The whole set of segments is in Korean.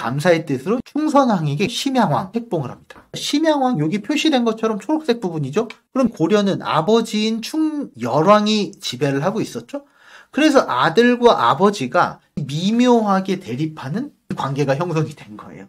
감사의 뜻으로 충선왕에게 심양왕 책봉을 합니다. 심양왕 여기 표시된 것처럼 초록색 부분이죠. 그럼 고려는 아버지인 충열왕이 지배를 하고 있었죠. 그래서 아들과 아버지가 미묘하게 대립하는 관계가 형성이 된 거예요.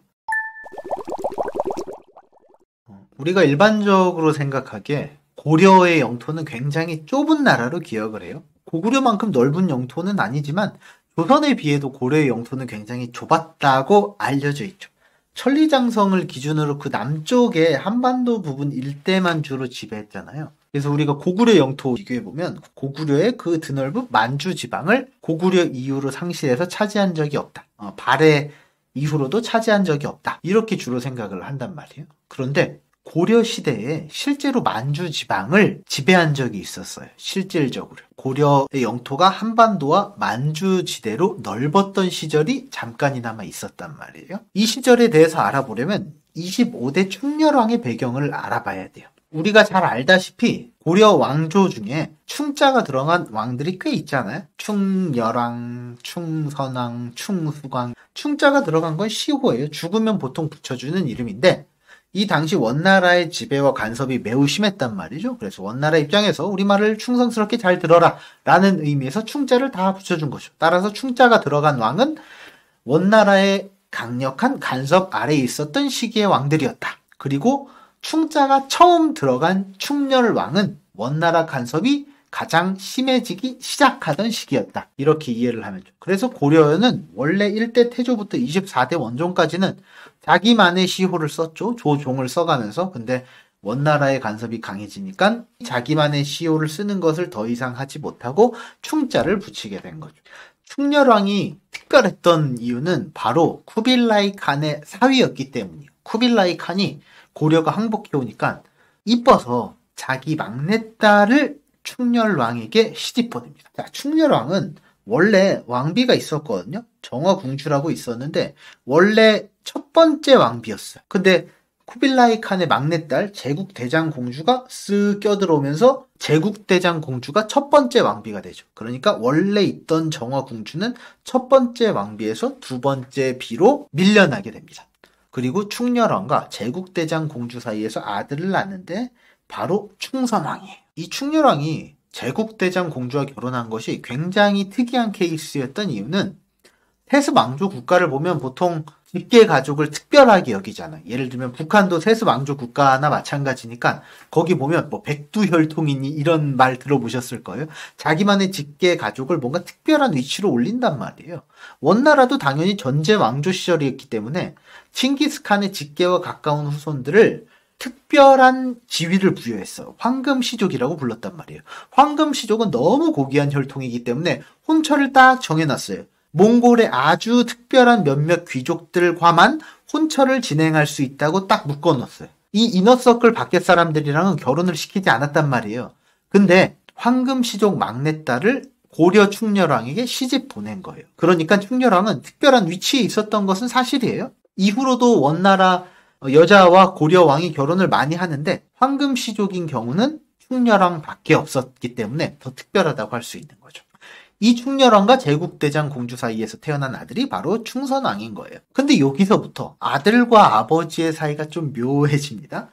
우리가 일반적으로 생각하기에 고려의 영토는 굉장히 좁은 나라로 기억을 해요. 고구려만큼 넓은 영토는 아니지만 조선에 비해도 고려의 영토는 굉장히 좁았다고 알려져 있죠. 천리장성을 기준으로 그 남쪽의 한반도 부분 일대만 주로 지배했잖아요. 그래서 우리가 고구려 영토 비교해보면 고구려의 그 드넓은 만주 지방을 고구려 이후로 상실해서 차지한 적이 없다. 발해 이후로도 차지한 적이 없다. 이렇게 주로 생각을 한단 말이에요. 그런데 고려 시대에 실제로 만주 지방을 지배한 적이 있었어요. 실질적으로. 고려의 영토가 한반도와 만주 지대로 넓었던 시절이 잠깐이나마 있었단 말이에요. 이 시절에 대해서 알아보려면 25대 충렬왕의 배경을 알아봐야 돼요. 우리가 잘 알다시피 고려 왕조 중에 충자가 들어간 왕들이 꽤 있잖아요. 충열왕, 충선왕, 충수광. 충자가 들어간 건 시호예요. 죽으면 보통 붙여주는 이름인데 이 당시 원나라의 지배와 간섭이 매우 심했단 말이죠. 그래서 원나라 입장에서 우리말을 충성스럽게 잘 들어라 라는 의미에서 충자를 다 붙여준 거죠. 따라서 충자가 들어간 왕은 원나라의 강력한 간섭 아래에 있었던 시기의 왕들이었다. 그리고 충자가 처음 들어간 충렬왕은 원나라 간섭이 가장 심해지기 시작하던 시기였다. 이렇게 이해를 하면 좋죠. 그래서 고려는 원래 1대 태조부터 24대 원종까지는 자기만의 시호를 썼죠. 조종을 써가면서. 근데 원나라의 간섭이 강해지니까 자기만의 시호를 쓰는 것을 더 이상 하지 못하고 충자를 붙이게 된 거죠. 충렬왕이 특별했던 이유는 바로 쿠빌라이 칸의 사위였기 때문이에요. 쿠빌라이 칸이 고려가 항복해오니까 이뻐서 자기 막내딸을 충렬왕에게 시집 보냅니다. 자, 충렬왕은 원래 왕비가 있었거든요. 정화궁주라고 있었는데 원래 첫 번째 왕비였어요. 근데 쿠빌라이 칸의 막내딸 제국대장공주가 쓱 껴들어오면서 제국대장공주가 첫 번째 왕비가 되죠. 그러니까 원래 있던 정화궁주는 첫 번째 왕비에서 두 번째 비로 밀려나게 됩니다. 그리고 충렬왕과 제국대장공주 사이에서 아들을 낳는데 바로 충선왕이에요. 이 충렬왕이 제국대장공주와 결혼한 것이 굉장히 특이한 케이스였던 이유는 세습왕조 국가를 보면 보통 직계 가족을 특별하게 여기잖아요. 예를 들면 북한도 세습왕조 국가나 마찬가지니까 거기 보면 뭐 백두혈통이니 이런 말 들어보셨을 거예요. 자기만의 직계 가족을 뭔가 특별한 위치로 올린단 말이에요. 원나라도 당연히 전제 왕조 시절이었기 때문에 칭기스칸의 직계와 가까운 후손들을 특별한 지위를 부여했어요. 황금시족이라고 불렀단 말이에요. 황금시족은 너무 고귀한 혈통이기 때문에 혼처를 딱 정해놨어요. 몽골의 아주 특별한 몇몇 귀족들과만 혼처를 진행할 수 있다고 딱 묶어놓았어요. 이 이너서클 밖의 사람들이랑은 결혼을 시키지 않았단 말이에요. 근데 황금시족 막내딸을 고려 충렬왕에게 시집 보낸 거예요. 그러니까 충렬왕은 특별한 위치에 있었던 것은 사실이에요. 이후로도 원나라 여자와 고려 왕이 결혼을 많이 하는데 황금시족인 경우는 충렬왕 밖에 없었기 때문에 더 특별하다고 할 수 있는 거죠. 이 충렬왕과 제국대장 공주 사이에서 태어난 아들이 바로 충선왕인 거예요. 근데 여기서부터 아들과 아버지의 사이가 좀 묘해집니다.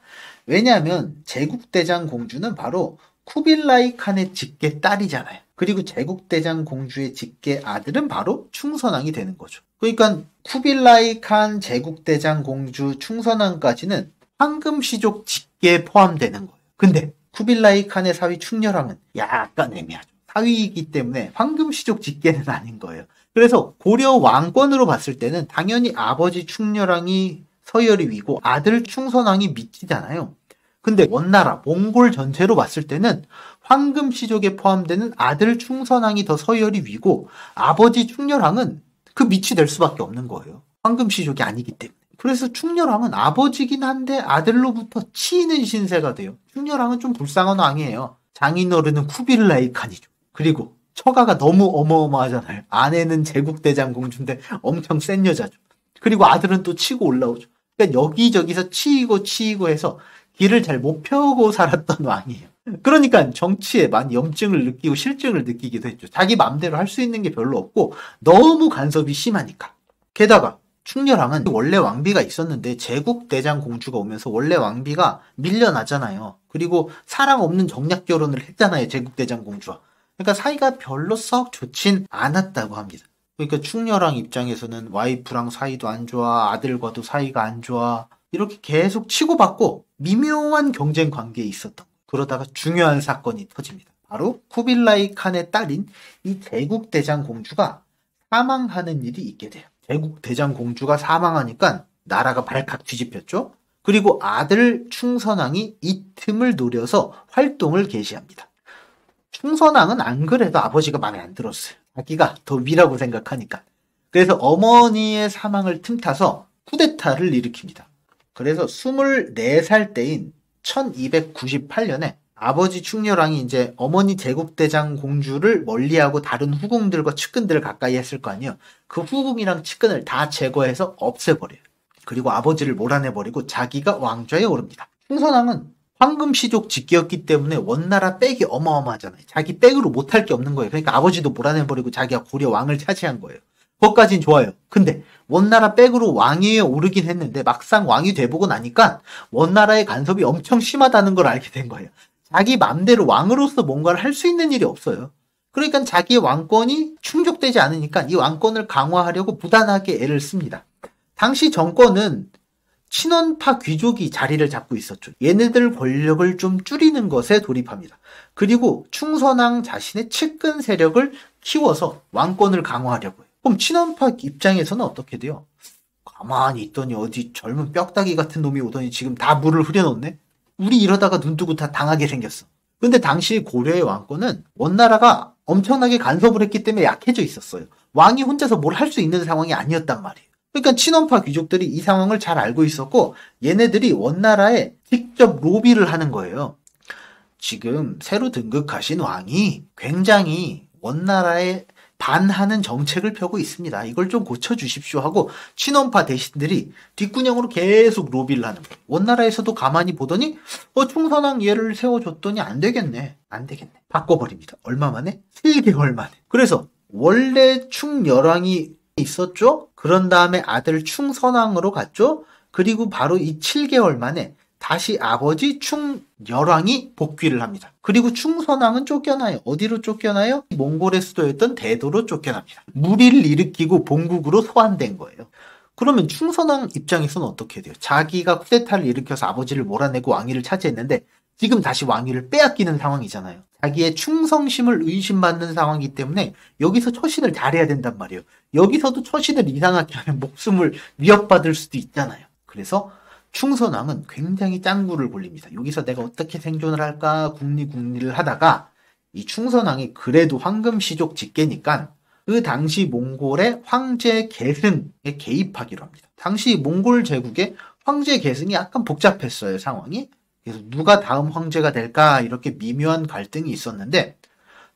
왜냐하면 제국대장 공주는 바로 쿠빌라이 칸의 직계 딸이잖아요. 그리고 제국대장 공주의 직계 아들은 바로 충선왕이 되는 거죠. 그러니까 쿠빌라이 칸, 제국대장 공주, 충선왕까지는 황금시족 직계에 포함되는 거예요. 근데 쿠빌라이 칸의 사위 충렬왕은 약간 애매하죠. 사위이기 때문에 황금시족 직계는 아닌 거예요. 그래서 고려 왕권으로 봤을 때는 당연히 아버지 충렬왕이 서열이 위고 아들 충선왕이 밑이잖아요. 근데 원나라, 몽골 전체로 봤을 때는 황금시족에 포함되는 아들 충선왕이 더 서열이 위고 아버지 충렬왕은 그 밑이 될 수밖에 없는 거예요. 황금시족이 아니기 때문에. 그래서 충렬왕은 아버지긴 한데 아들로부터 치이는 신세가 돼요. 충렬왕은 좀 불쌍한 왕이에요. 장인어른은 쿠빌라이 칸이죠. 그리고 처가가 너무 어마어마하잖아요. 아내는 제국대장 공주인데 엄청 센 여자죠. 그리고 아들은 또 치고 올라오죠. 그러니까 여기저기서 치이고 해서 길을 잘 못 펴고 살았던 왕이에요. 그러니까 정치에 많이 염증을 느끼고 실증을 느끼기도 했죠. 자기 마음대로 할 수 있는 게 별로 없고 너무 간섭이 심하니까. 게다가 충렬왕은 원래 왕비가 있었는데 제국대장 공주가 오면서 원래 왕비가 밀려나잖아요. 그리고 사랑 없는 정략 결혼을 했잖아요. 제국대장 공주와. 그러니까 사이가 별로 썩 좋진 않았다고 합니다. 그러니까 충렬왕 입장에서는 와이프랑 사이도 안 좋아, 아들과도 사이가 안 좋아, 이렇게 계속 치고받고 미묘한 경쟁 관계에 있었던. 그러다가 중요한 사건이 터집니다. 바로 쿠빌라이 칸의 딸인 이 제국대장 공주가 사망하는 일이 있게 돼요. 제국대장 공주가 사망하니까 나라가 발칵 뒤집혔죠. 그리고 아들 충선왕이 이 틈을 노려서 활동을 개시합니다. 충선왕은 안 그래도 아버지가 마음에 안 들었어요. 자기가 더 위라고 생각하니까. 그래서 어머니의 사망을 틈타서 쿠데타를 일으킵니다. 그래서 24살 때인 1298년에 아버지 충렬왕이 이제 어머니 제국대장 공주를 멀리하고 다른 후궁들과 측근들을 가까이 했을 거 아니에요. 그 후궁이랑 측근을 다 제거해서 없애버려요. 그리고 아버지를 몰아내버리고 자기가 왕좌에 오릅니다. 충선왕은 황금시족 직계였기 때문에 원나라 백이 어마어마하잖아요. 자기 백으로 못할 게 없는 거예요. 그러니까 아버지도 몰아내버리고 자기가 고려 왕을 차지한 거예요. 그것까진 좋아요. 근데 원나라 백으로 왕위에 오르긴 했는데 막상 왕이 돼보고 나니까 원나라의 간섭이 엄청 심하다는 걸 알게 된 거예요. 자기 맘대로 왕으로서 뭔가를 할 수 있는 일이 없어요. 그러니까 자기의 왕권이 충족되지 않으니까 이 왕권을 강화하려고 부단하게 애를 씁니다. 당시 정권은 친원파 귀족이 자리를 잡고 있었죠. 얘네들 권력을 좀 줄이는 것에 돌입합니다. 그리고 충선왕 자신의 측근 세력을 키워서 왕권을 강화하려고 해요. 그럼 친원파 입장에서는 어떻게 돼요? 가만히 있더니 어디 젊은 뼈다귀 같은 놈이 오더니 지금 다 물을 흐려놓네? 우리 이러다가 눈 뜨고 다 당하게 생겼어. 근데 당시 고려의 왕권은 원나라가 엄청나게 간섭을 했기 때문에 약해져 있었어요. 왕이 혼자서 뭘 할 수 있는 상황이 아니었단 말이에요. 그러니까 친원파 귀족들이 이 상황을 잘 알고 있었고 얘네들이 원나라에 직접 로비를 하는 거예요. 지금 새로 등극하신 왕이 굉장히 원나라에 반하는 정책을 펴고 있습니다. 이걸 좀 고쳐주십시오 하고 친원파 대신들이 뒷구녕으로 계속 로비를 하는 거예요. 원나라에서도 가만히 보더니 충선왕 얘를 세워줬더니 안 되겠네. 바꿔버립니다. 얼마 만에? 7개월 만에. 그래서 원래 충열왕이 있었죠. 그런 다음에 아들 충선왕으로 갔죠. 그리고 바로 이 7개월 만에 다시 아버지 충열왕이 복귀를 합니다. 그리고 충선왕은 쫓겨나요. 어디로 쫓겨나요? 몽골의 수도였던 대도로 쫓겨납니다. 무리를 일으키고 본국으로 소환된 거예요. 그러면 충선왕 입장에서는 어떻게 돼요? 자기가 쿠데타를 일으켜서 아버지를 몰아내고 왕위를 차지했는데 지금 다시 왕위를 빼앗기는 상황이잖아요. 자기의 충성심을 의심받는 상황이기 때문에 여기서 처신을 잘해야 된단 말이에요. 여기서도 처신을 이상하게 하면 목숨을 위협받을 수도 있잖아요. 그래서 충선왕은 굉장히 짱구를 굴립니다. 여기서 내가 어떻게 생존을 할까 궁리를 하다가 이 충선왕이 그래도 황금시족 직계니까 그 당시 몽골의 황제 계승에 개입하기로 합니다. 당시 몽골 제국의 황제 계승이 약간 복잡했어요, 상황이. 그래서 누가 다음 황제가 될까 이렇게 미묘한 갈등이 있었는데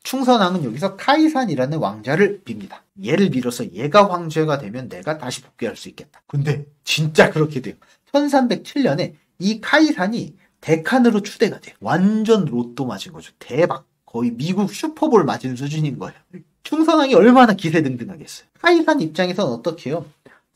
충선왕은 여기서 카이산이라는 왕자를 빕니다. 얘를 빌어서 얘가 황제가 되면 내가 다시 복귀할 수 있겠다. 근데 진짜 그렇게 돼요. 1307년에 이 카이산이 대칸으로 추대가 돼요. 완전 로또 맞은 거죠. 대박. 거의 미국 슈퍼볼 맞은 수준인 거예요. 충선왕이 얼마나 기세등등하겠어요. 카이산 입장에서는 어떻게 해요?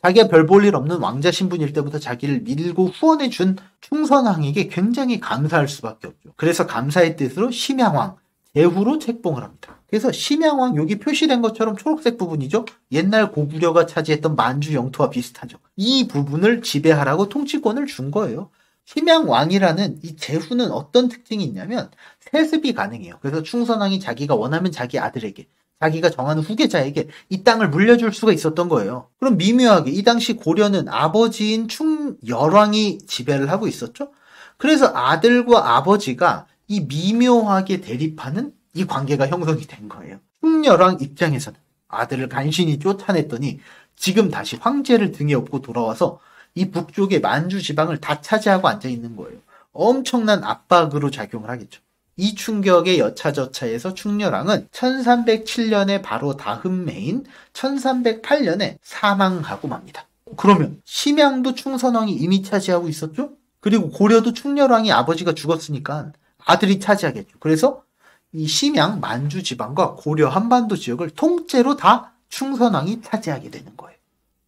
자기가 별 볼 일 없는 왕자 신분일 때부터 자기를 밀고 후원해준 충선왕에게 굉장히 감사할 수밖에 없죠. 그래서 감사의 뜻으로 심양왕, 제후로 책봉을 합니다. 그래서 심양왕 여기 표시된 것처럼 초록색 부분이죠. 옛날 고구려가 차지했던 만주 영토와 비슷하죠. 이 부분을 지배하라고 통치권을 준 거예요. 심양왕이라는 이 제후는 어떤 특징이 있냐면 세습이 가능해요. 그래서 충선왕이 자기가 원하면 자기 아들에게 자기가 정하는 후계자에게 이 땅을 물려줄 수가 있었던 거예요. 그럼 미묘하게 이 당시 고려는 아버지인 충열왕이 지배를 하고 있었죠. 그래서 아들과 아버지가 이 미묘하게 대립하는 이 관계가 형성이 된 거예요. 충열왕 입장에서는 아들을 간신히 쫓아냈더니 지금 다시 황제를 등에 업고 돌아와서 이 북쪽의 만주 지방을 다 차지하고 앉아있는 거예요. 엄청난 압박으로 작용을 하겠죠. 이 충격의 여차저차에서 충렬왕은 1307년에 바로 다음 해인 1308년에 사망하고 맙니다. 그러면 심양도 충선왕이 이미 차지하고 있었죠? 그리고 고려도 충렬왕이 아버지가 죽었으니까 아들이 차지하겠죠. 그래서 이 심양 만주 지방과 고려 한반도 지역을 통째로 다 충선왕이 차지하게 되는 거예요.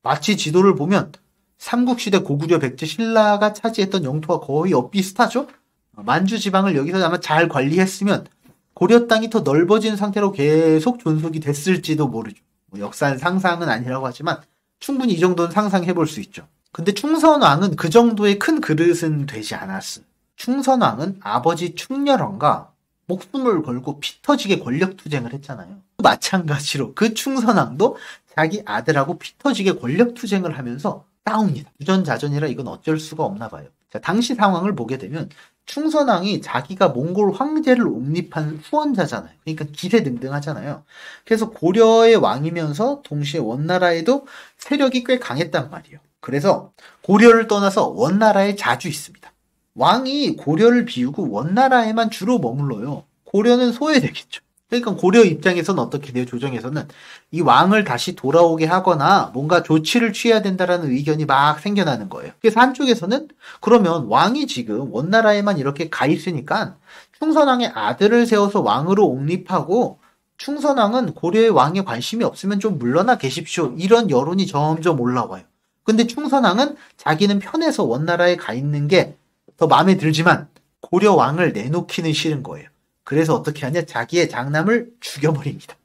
마치 지도를 보면 삼국시대 고구려 백제 신라가 차지했던 영토와 거의 엇비슷하죠? 만주 지방을 여기서 아마 잘 관리했으면 고려 땅이 더 넓어진 상태로 계속 존속이 됐을지도 모르죠. 뭐 역사는 상상은 아니라고 하지만 충분히 이 정도는 상상해 볼 수 있죠. 근데 충선왕은 그 정도의 큰 그릇은 되지 않았어. 충선왕은 아버지 충렬원과 목숨을 걸고 피 터지게 권력 투쟁을 했잖아요. 마찬가지로 그 충선왕도 자기 아들하고 피 터지게 권력 투쟁을 하면서 싸웁니다. 유전자전이라 이건 어쩔 수가 없나 봐요. 자, 당시 상황을 보게 되면 충선왕이 자기가 몽골 황제를 옹립한 후원자잖아요. 그러니까 기세등등하잖아요. 그래서 고려의 왕이면서 동시에 원나라에도 세력이 꽤 강했단 말이에요. 그래서 고려를 떠나서 원나라에 자주 있습니다. 왕이 고려를 비우고 원나라에만 주로 머물러요. 고려는 소외되겠죠. 그러니까 고려 입장에서는 어떻게 돼요? 조정에서는 이 왕을 다시 돌아오게 하거나 뭔가 조치를 취해야 된다라는 의견이 막 생겨나는 거예요. 그래서 한쪽에서는 그러면 왕이 지금 원나라에만 이렇게 가 있으니까 충선왕의 아들을 세워서 왕으로 옹립하고 충선왕은 고려의 왕에 관심이 없으면 좀 물러나 계십시오. 이런 여론이 점점 올라와요. 근데 충선왕은 자기는 편해서 원나라에 가 있는 게 더 마음에 들지만 고려 왕을 내놓기는 싫은 거예요. 그래서 어떻게 하냐? 자기의 장남을 죽여버립니다.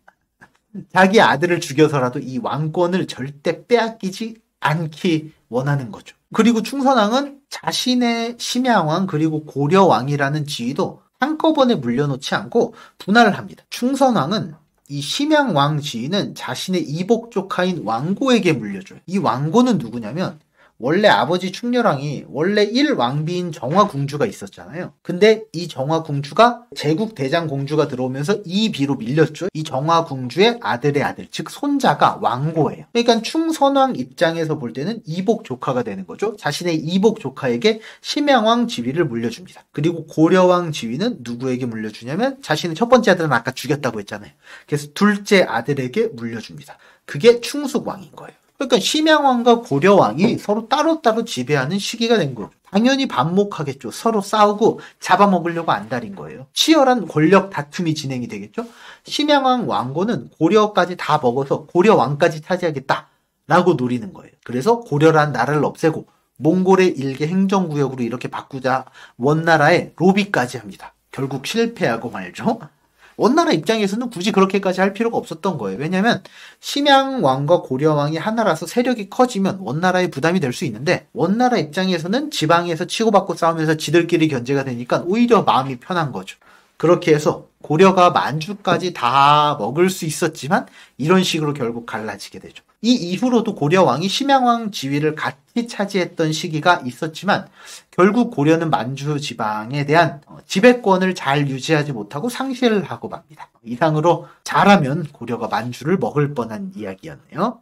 자기 아들을 죽여서라도 이 왕권을 절대 빼앗기지 않기 원하는 거죠. 그리고 충선왕은 자신의 심양왕 그리고 고려왕이라는 지위도 한꺼번에 물려놓지 않고 분할을 합니다. 충선왕은 이 심양왕 지위는 자신의 이복 조카인 왕고에게 물려줘요. 이 왕고는 누구냐면 원래 아버지 충렬왕이 원래 1왕비인 정화궁주가 있었잖아요. 근데 이 정화궁주가 제국대장공주가 들어오면서 이 비로 밀렸죠. 이 정화궁주의 아들의 아들, 즉 손자가 왕고예요. 그러니까 충선왕 입장에서 볼 때는 이복 조카가 되는 거죠. 자신의 이복 조카에게 심양왕 지위를 물려줍니다. 그리고 고려왕 지위는 누구에게 물려주냐면 자신의 첫 번째 아들은 아까 죽였다고 했잖아요. 그래서 둘째 아들에게 물려줍니다. 그게 충숙왕인 거예요. 그러니까 심양왕과 고려왕이 서로 따로따로 지배하는 시기가 된 거죠. 당연히 반목하겠죠. 서로 싸우고 잡아먹으려고 안달인 거예요. 치열한 권력 다툼이 진행이 되겠죠. 심양왕 왕고는 고려까지 다 먹어서 고려왕까지 차지하겠다라고 노리는 거예요. 그래서 고려란 나라를 없애고 몽골의 일개 행정구역으로 이렇게 바꾸자 원나라에 로비까지 합니다. 결국 실패하고 말죠. 원나라 입장에서는 굳이 그렇게까지 할 필요가 없었던 거예요. 왜냐하면 심양왕과 고려왕이 하나라서 세력이 커지면 원나라에 부담이 될 수 있는데 원나라 입장에서는 지방에서 치고받고 싸우면서 지들끼리 견제가 되니까 오히려 마음이 편한 거죠. 그렇게 해서 고려가 만주까지 다 먹을 수 있었지만 이런 식으로 결국 갈라지게 되죠. 이 이후로도 고려왕이 심양왕 지위를 같이 차지했던 시기가 있었지만 결국 고려는 만주 지방에 대한 지배권을 잘 유지하지 못하고 상실을 하고 맙니다. 이상으로 잘하면 고려가 만주를 먹을 뻔한 이야기였네요.